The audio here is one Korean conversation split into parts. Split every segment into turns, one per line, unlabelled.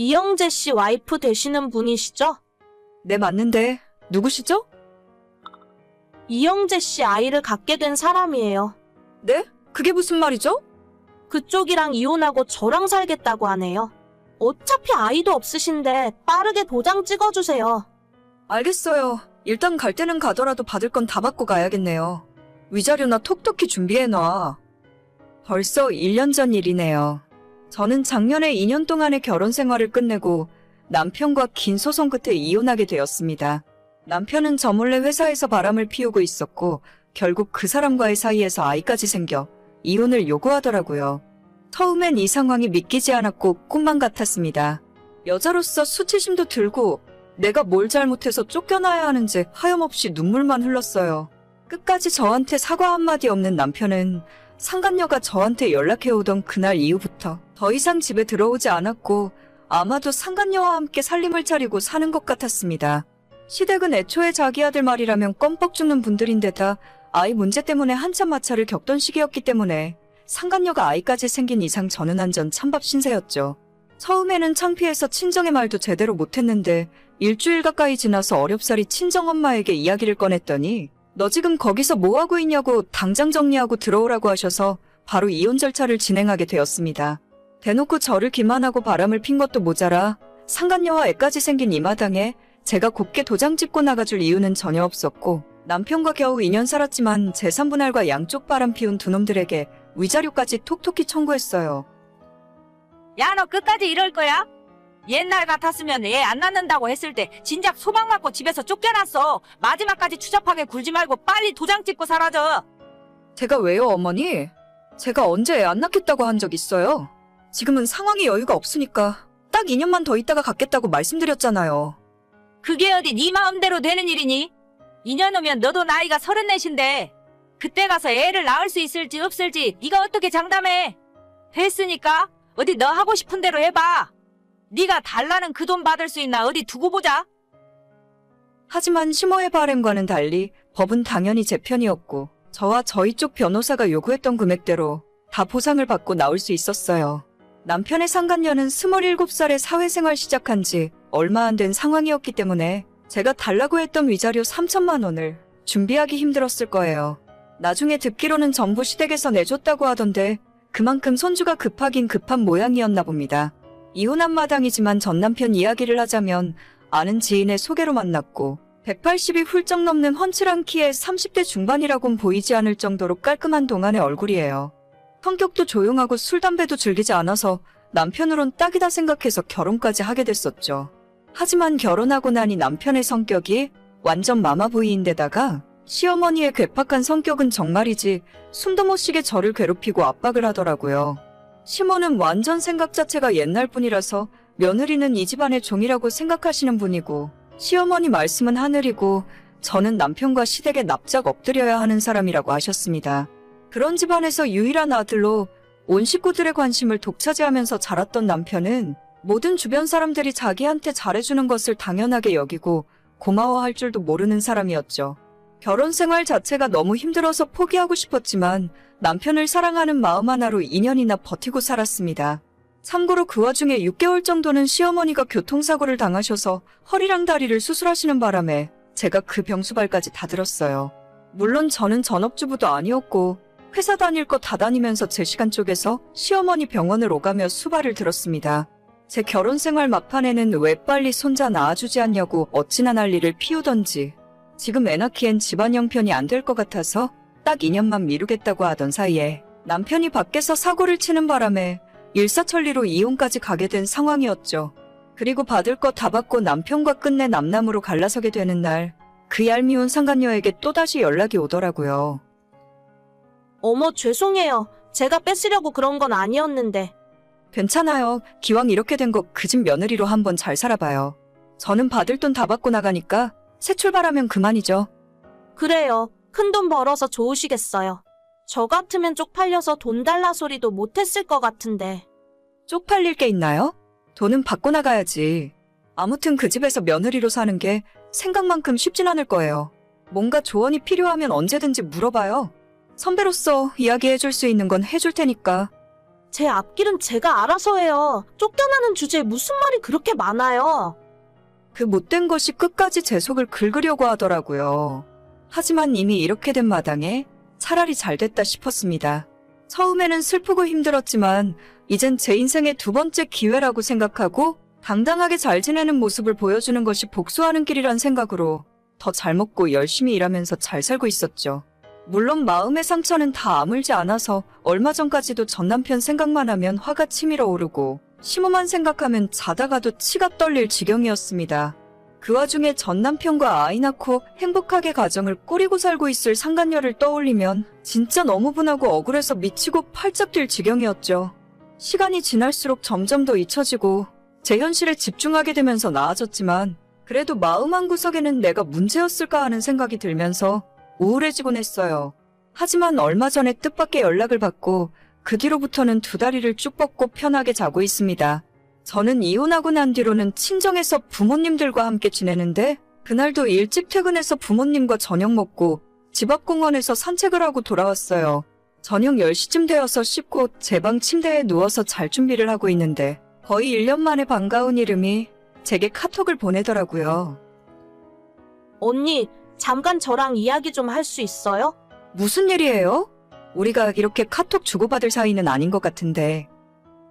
이영재 씨 와이프 되시는 분이시죠?
네, 맞는데 누구시죠?
이영재 씨 아이를 갖게 된 사람이에요.
네? 그게 무슨 말이죠?
그쪽이랑 이혼하고 저랑 살겠다고 하네요. 어차피 아이도 없으신데 빠르게 도장 찍어주세요.
알겠어요. 일단 갈 때는 가더라도 받을 건 다 받고 가야겠네요. 위자료나 톡톡히 준비해놔. 벌써 1년 전 일이네요. 저는 작년에 2년 동안의 결혼 생활을 끝내고 남편과 긴 소송 끝에 이혼하게 되었습니다. 남편은 저 몰래 회사에서 바람을 피우고 있었고 결국 그 사람과의 사이에서 아이까지 생겨 이혼을 요구하더라고요. 처음엔 이 상황이 믿기지 않았고 꿈만 같았습니다. 여자로서 수치심도 들고 내가 뭘 잘못해서 쫓겨나야 하는지 하염없이 눈물만 흘렀어요. 끝까지 저한테 사과 한마디 없는 남편은 상간녀가 저한테 연락해오던 그날 이후부터 더 이상 집에 들어오지 않았고 아마도 상간녀와 함께 살림을 차리고 사는 것 같았습니다. 시댁은 애초에 자기 아들 말이라면 껌뻑 죽는 분들인데다 아이 문제 때문에 한참 마찰을 겪던 시기였기 때문에 상간녀가 아이까지 생긴 이상 저는 완전 찬밥 신세였죠. 처음에는 창피해서 친정의 말도 제대로 못했는데 일주일 가까이 지나서 어렵사리 친정엄마에게 이야기를 꺼냈더니 너 지금 거기서 뭐하고 있냐고 당장 정리하고 들어오라고 하셔서 바로 이혼 절차를 진행하게 되었습니다. 대놓고 저를 기만하고 바람을 핀 것도 모자라 상간녀와 애까지 생긴 이 마당에 제가 곱게 도장 찍고 나가줄 이유는 전혀 없었고 남편과 겨우 2년 살았지만 재산분할과 양쪽 바람 피운 두 놈들에게 위자료까지 톡톡히 청구했어요.
야, 너 끝까지 이럴 거야? 옛날 같았으면 애 안 낳는다고 했을 때 진작 소방 맞고 집에서 쫓겨났어. 마지막까지 추잡하게 굴지 말고 빨리 도장 찍고 사라져.
제가 왜요, 어머니? 제가 언제 애 안 낳겠다고 한 적 있어요? 지금은 상황이 여유가 없으니까 딱 2년만 더 있다가 갖겠다고 말씀드렸잖아요.
그게 어디 네 마음대로 되는 일이니? 2년 후면 너도 나이가 34인데 그때 가서 애를 낳을 수 있을지 없을지 네가 어떻게 장담해? 됐으니까 어디 너 하고 싶은 대로 해봐. 네가 달라는 그 돈 받을 수 있나 어디 두고 보자.
하지만 심호의 바람과는 달리 법은 당연히 제 편이었고 저와 저희 쪽 변호사가 요구했던 금액대로 다 보상을 받고 나올 수 있었어요. 남편의 상간녀는 27살에 사회생활 시작한 지 얼마 안 된 상황이었기 때문에 제가 달라고 했던 위자료 3천만 원을 준비하기 힘들었을 거예요. 나중에 듣기로는 전부 시댁에서 내줬다고 하던데 그만큼 손주가 급하긴 급한 모양이었나 봅니다. 이혼한 마당이지만 전 남편 이야기를 하자면 아는 지인의 소개로 만났고 180이 훌쩍 넘는 훤칠한 키에 30대 중반이라곤 보이지 않을 정도로 깔끔한 동안의 얼굴이에요. 성격도 조용하고 술, 담배도 즐기지 않아서 남편으론 딱이다 생각해서 결혼까지 하게 됐었죠. 하지만 결혼하고 나니 남편의 성격이 완전 마마보이인데다가 시어머니의 괴팍한 성격은 정말이지 숨도 못 쉬게 저를 괴롭히고 압박을 하더라고요. 시모는 완전 생각 자체가 옛날 분이라서 며느리는 이 집안의 종이라고 생각하시는 분이고 시어머니 말씀은 하늘이고 저는 남편과 시댁에 납작 엎드려야 하는 사람이라고 하셨습니다. 그런 집안에서 유일한 아들로 온 식구들의 관심을 독차지하면서 자랐던 남편은 모든 주변 사람들이 자기한테 잘해주는 것을 당연하게 여기고 고마워할 줄도 모르는 사람이었죠. 결혼 생활 자체가 너무 힘들어서 포기하고 싶었지만 남편을 사랑하는 마음 하나로 2년이나 버티고 살았습니다. 참고로 그 와중에 6개월 정도는 시어머니가 교통사고를 당하셔서 허리랑 다리를 수술하시는 바람에 제가 그 병수발까지 다 들었어요. 물론 저는 전업주부도 아니었고 회사 다닐 거 다 다니면서 제 시간 쪼개서 시어머니 병원을 오가며 수발을 들었습니다. 제 결혼 생활 막판에는 왜 빨리 손자 낳아주지 않냐고 어찌나 난리를 피우던지 지금 애 낳기엔 집안 형편이 안 될 것 같아서 딱 2년만 미루겠다고 하던 사이에 남편이 밖에서 사고를 치는 바람에 일사천리로 이혼까지 가게 된 상황이었죠. 그리고 받을 거 다 받고 남편과 끝내 남남으로 갈라서게 되는 날 그 얄미운 상간녀에게 또다시 연락이 오더라고요.
어머, 죄송해요. 제가 뺏으려고 그런 건 아니었는데.
괜찮아요. 기왕 이렇게 된 거 그 집 며느리로 한번 잘 살아봐요. 저는 받을 돈 다 받고 나가니까 새 출발하면 그만이죠.
그래요. 큰돈 벌어서 좋으시겠어요. 저 같으면 쪽팔려서 돈 달라 소리도 못했을 것 같은데.
쪽팔릴 게 있나요? 돈은 받고 나가야지. 아무튼 그 집에서 며느리로 사는 게 생각만큼 쉽진 않을 거예요. 뭔가 조언이 필요하면 언제든지 물어봐요. 선배로서 이야기해줄 수 있는 건 해줄 테니까.
제 앞길은 제가 알아서 해요. 쫓겨나는 주제에 무슨 말이 그렇게 많아요.
그 못된 것이 끝까지 제 속을 긁으려고 하더라고요. 하지만 이미 이렇게 된 마당에 차라리 잘 됐다 싶었습니다. 처음에는 슬프고 힘들었지만 이젠 제 인생의 두 번째 기회라고 생각하고 당당하게 잘 지내는 모습을 보여주는 것이 복수하는 길이란 생각으로 더 잘 먹고 열심히 일하면서 잘 살고 있었죠. 물론 마음의 상처는 다 아물지 않아서 얼마 전까지도 전 남편 생각만 하면 화가 치밀어 오르고 심호만 생각하면 자다가도 치가 떨릴 지경이었습니다. 그 와중에 전 남편과 아이 낳고 행복하게 가정을 꾸리고 살고 있을 상간녀를 떠올리면 진짜 너무 분하고 억울해서 미치고 팔짝 뛸 지경이었죠. 시간이 지날수록 점점 더 잊혀지고 제 현실에 집중하게 되면서 나아졌지만 그래도 마음 한구석에는 내가 문제였을까 하는 생각이 들면서 우울해지곤 했어요. 하지만 얼마 전에 뜻밖의 연락을 받고 그 뒤로부터는 두 다리를 쭉 뻗고 편하게 자고 있습니다. 저는 이혼하고 난 뒤로는 친정에서 부모님들과 함께 지내는데 그날도 일찍 퇴근해서 부모님과 저녁 먹고 집 앞 공원에서 산책을 하고 돌아왔어요. 저녁 10시쯤 되어서 씻고 제 방 침대에 누워서 잘 준비를 하고 있는데 거의 1년 만에 반가운 이름이 제게 카톡을 보내더라고요.
언니, 잠깐 저랑 이야기 좀 할 수 있어요?
무슨 일이에요? 우리가 이렇게 카톡 주고받을 사이는 아닌 것 같은데.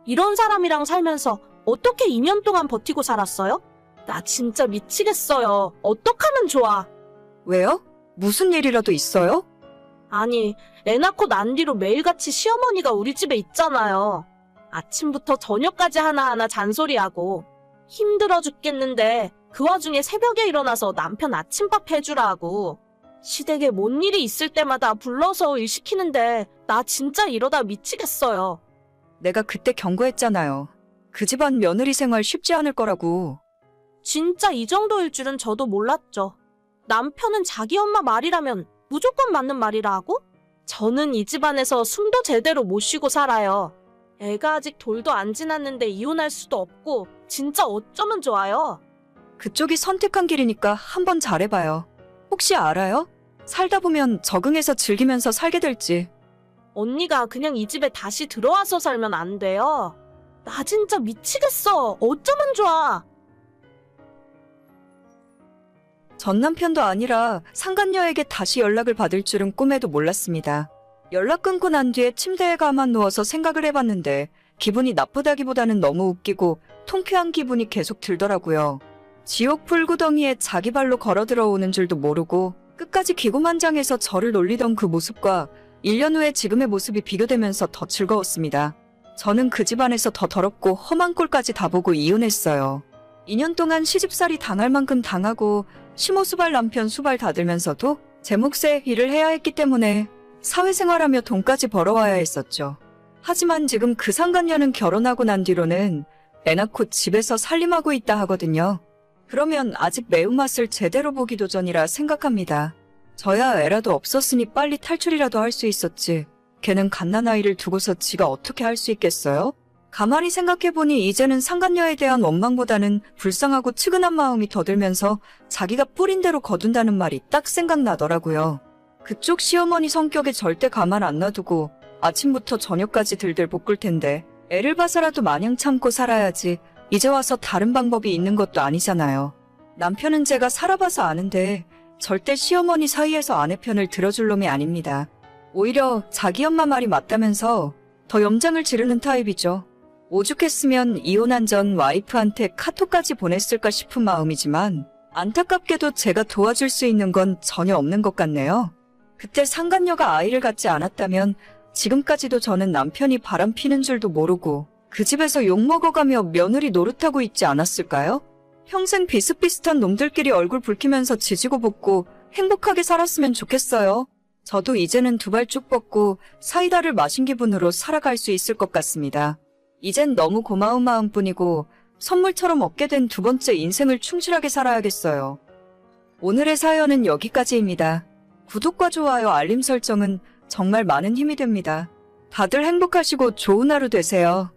이런 사람이랑 살면서 어떻게 2년 동안 버티고 살았어요? 나 진짜 미치겠어요. 어떡하면 좋아?
왜요? 무슨 일이라도 있어요?
아니, 애 낳고 난 뒤로 매일같이 시어머니가 우리 집에 있잖아요. 아침부터 저녁까지 하나하나 잔소리하고 힘들어 죽겠는데 그 와중에 새벽에 일어나서 남편 아침밥 해주라 하고 시댁에 뭔 일이 있을 때마다 불러서 일 시키는데 나 진짜 이러다 미치겠어요.
내가 그때 경고했잖아요. 그 집안 며느리 생활 쉽지 않을 거라고.
진짜 이 정도일 줄은 저도 몰랐죠. 남편은 자기 엄마 말이라면 무조건 맞는 말이라 하고 저는 이 집안에서 숨도 제대로 못 쉬고 살아요. 애가 아직 돌도 안 지났는데 이혼할 수도 없고 진짜 어쩌면 좋아요.
그쪽이 선택한 길이니까 한번 잘해봐요. 혹시 알아요? 살다 보면 적응해서 즐기면서 살게 될지.
언니가 그냥 이 집에 다시 들어와서 살면 안 돼요. 나 진짜 미치겠어. 어쩌면 좋아.
전 남편도 아니라 상간녀에게 다시 연락을 받을 줄은 꿈에도 몰랐습니다. 연락 끊고 난 뒤에 침대에 가만 누워서 생각을 해봤는데 기분이 나쁘다기보다는 너무 웃기고 통쾌한 기분이 계속 들더라고요. 지옥 불구덩이에 자기 발로 걸어 들어오는 줄도 모르고 끝까지 기고만장해서 저를 놀리던 그 모습과 1년 후에 지금의 모습이 비교되면서 더 즐거웠습니다. 저는 그 집안에서 더 더럽고 험한 꼴까지 다 보고 이혼했어요. 2년 동안 시집살이 당할 만큼 당하고 심호수발 남편 수발 다 들면서도 제 몫의 일을 해야 했기 때문에 사회생활하며 돈까지 벌어와야 했었죠. 하지만 지금 그 상간녀는 결혼하고 난 뒤로는 애 낳고 집에서 살림하고 있다 하거든요. 그러면 아직 매운맛을 제대로 보기도 전이라 생각합니다. 저야 애라도 없었으니 빨리 탈출이라도 할 수 있었지. 걔는 갓난아이를 두고서 지가 어떻게 할 수 있겠어요? 가만히 생각해보니 이제는 상간녀에 대한 원망보다는 불쌍하고 측은한 마음이 더 들면서 자기가 뿌린 대로 거둔다는 말이 딱 생각나더라고요. 그쪽 시어머니 성격에 절대 가만 안 놔두고 아침부터 저녁까지 들들 볶을 텐데 애를 봐서라도 마냥 참고 살아야지 이제 와서 다른 방법이 있는 것도 아니잖아요. 남편은 제가 살아봐서 아는데 절대 시어머니 사이에서 아내 편을 들어줄 놈이 아닙니다. 오히려 자기 엄마 말이 맞다면서 더 염장을 지르는 타입이죠. 오죽했으면 이혼한 전 와이프한테 카톡까지 보냈을까 싶은 마음이지만 안타깝게도 제가 도와줄 수 있는 건 전혀 없는 것 같네요. 그때 상간녀가 아이를 갖지 않았다면 지금까지도 저는 남편이 바람피는 줄도 모르고 그 집에서 욕먹어가며 며느리 노릇하고 있지 않았을까요? 평생 비슷비슷한 놈들끼리 얼굴 붉히면서 지지고 볶고 행복하게 살았으면 좋겠어요. 저도 이제는 두 발 쭉 뻗고 사이다를 마신 기분으로 살아갈 수 있을 것 같습니다. 이젠 너무 고마운 마음뿐이고 선물처럼 얻게 된 두 번째 인생을 충실하게 살아야겠어요. 오늘의 사연은 여기까지입니다. 구독과 좋아요, 알림 설정은 정말 많은 힘이 됩니다. 다들 행복하시고 좋은 하루 되세요.